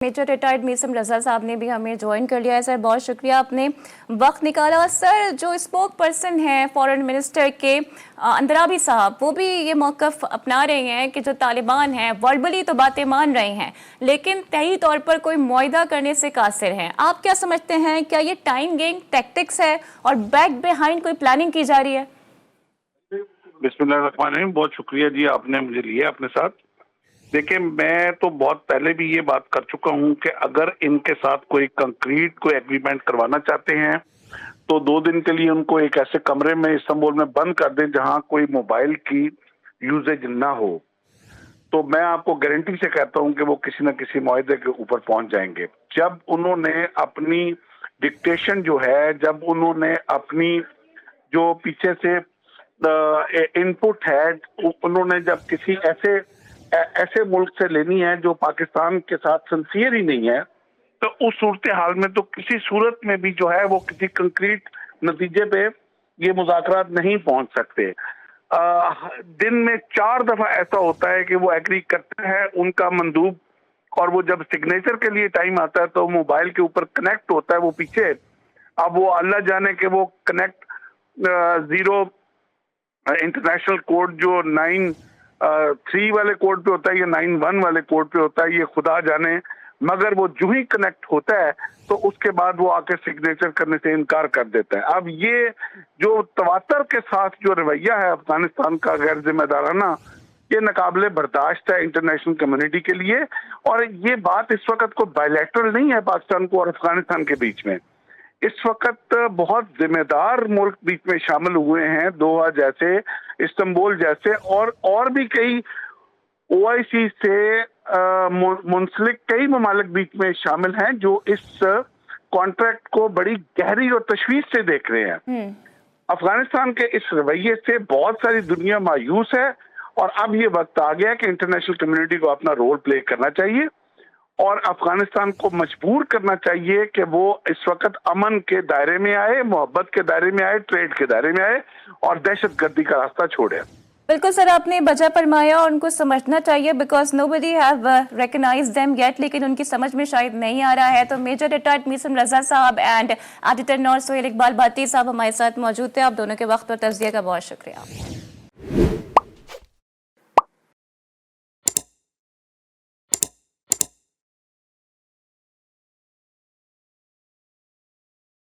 Major retired Maisam رضا صاحب نے بھی ہمیں جوائن کر لیا ہے. سر بہت شکریہ آپ نے وقت نکالا. سر جو اسپوک پرسن ہیں فورن منسٹر کے اندرابی صاحب، وہ بھی یہ موقف اپنا رہے ہیں کہ جو طالبان ہیں وربلی تو باتیں مان رہے ہیں لیکن تحریری طور پر کوئی معاہدہ کرنے سے قاصر ہیں. آپ کیا سمجھتے ہیں، کیا یہ ٹائم گینگ ٹیکٹکس ہے اور بیک بیہائنڈ کوئی پلاننگ کی جا رہی ہے؟ بسم اللہ الرحمن الرحیم. بہت شکریہ جی، آپ نے مجھے لیا اپنے ساتھ. دیکھیں، میں تو بہت پہلے بھی یہ بات کر چکا ہوں کہ اگر ان کے ساتھ کوئی کنکریٹ کوئی ایگریمنٹ کروانا چاہتے ہیں تو 2 دن کے لیے ان کو ایک ایسے کمرے میں استنبول میں بند کر دیں جہاں کوئی موبائل کی یوزیج نہ ہو. تو میں آپ کو گارنٹی سے کہتا ہوں کہ وہ کسی نہ کسی معاہدے کے اوپر پہنچ جائیں گے. جب انہوں نے اپنی ڈکٹیشن جو ہے، جب انہوں نے اپنی جو پیچھے سے ان پٹ ہے، انہوں نے جب کسی ایسے ملک سے لینی ہے جو پاکستان کے ساتھ سنسیئر ہی نہیں ہے، تو اس صورتحال میں تو کسی صورت میں بھی جو ہے وہ کسی کنکریٹ نتیجے پہ یہ مذاکرات نہیں پہنچ سکتے. دن میں 4 دفعہ ایسا ہوتا ہے کہ وہ ایگری کرتے ہیں ان کا مندوب، اور وہ جب سگنیچر کے لیے ٹائم آتا ہے تو موبائل کے اوپر کنیکٹ ہوتا ہے وہ پیچھے. اب وہ اللہ جانے کہ وہ کنیکٹ 0 انٹرنیشنل کوڈ جو 9-3 والے کوڈ پہ ہوتا ہے یا 9-1 والے کوڈ پہ ہوتا ہے، یہ خدا جانے. مگر وہ جو ہی کنیکٹ ہوتا ہے تو اس کے بعد وہ آ کے سگنیچر کرنے سے انکار کر دیتا ہے. اب یہ جو تواتر کے ساتھ جو رویہ ہے افغانستان کا غیر ذمہ دارانہ، یہ ناقابل برداشت ہے انٹرنیشنل کمیونٹی کے لیے. اور یہ بات اس وقت کو بائیلیٹرل نہیں ہے پاکستان کو اور افغانستان کے بیچ میں. اس وقت بہت ذمہ دار ملک بیچ میں شامل ہوئے ہیں، دوحہ جیسے، استنبول جیسے، اور بھی کئی OIC سے منسلک کئی ممالک بیچ میں شامل ہیں جو اس کانٹریکٹ کو بڑی گہری اور تشویش سے دیکھ رہے ہیں. افغانستان کے اس رویے سے بہت ساری دنیا مایوس ہے، اور اب یہ وقت آ گیا کہ انٹرنیشنل کمیونٹی کو اپنا رول پلے کرنا چاہیے اور افغانستان کو مجبور کرنا چاہیے کہ وہ اس وقت امن کے دائرے میں آئے، محبت کے دائرے میں آئے، ٹریڈ کے دائرے میں آئے اور دہشت گردی کا راستہ چھوڑے. بالکل سر، آپ نے بجا فرمایا اور ان کو سمجھنا چاہیے because nobody have recognized them yet، لیکن ان کی سمجھ میں شاید نہیں آ رہا ہے. تو میجر ریٹائرڈ میسم رضا صاحب اینڈ ایڈیٹر نور سہیل اقبال بھاٹی صاحب ہمارے ساتھ موجود تھے. آپ دونوں کے وقت اور تجزیے کا بہت شکریہ.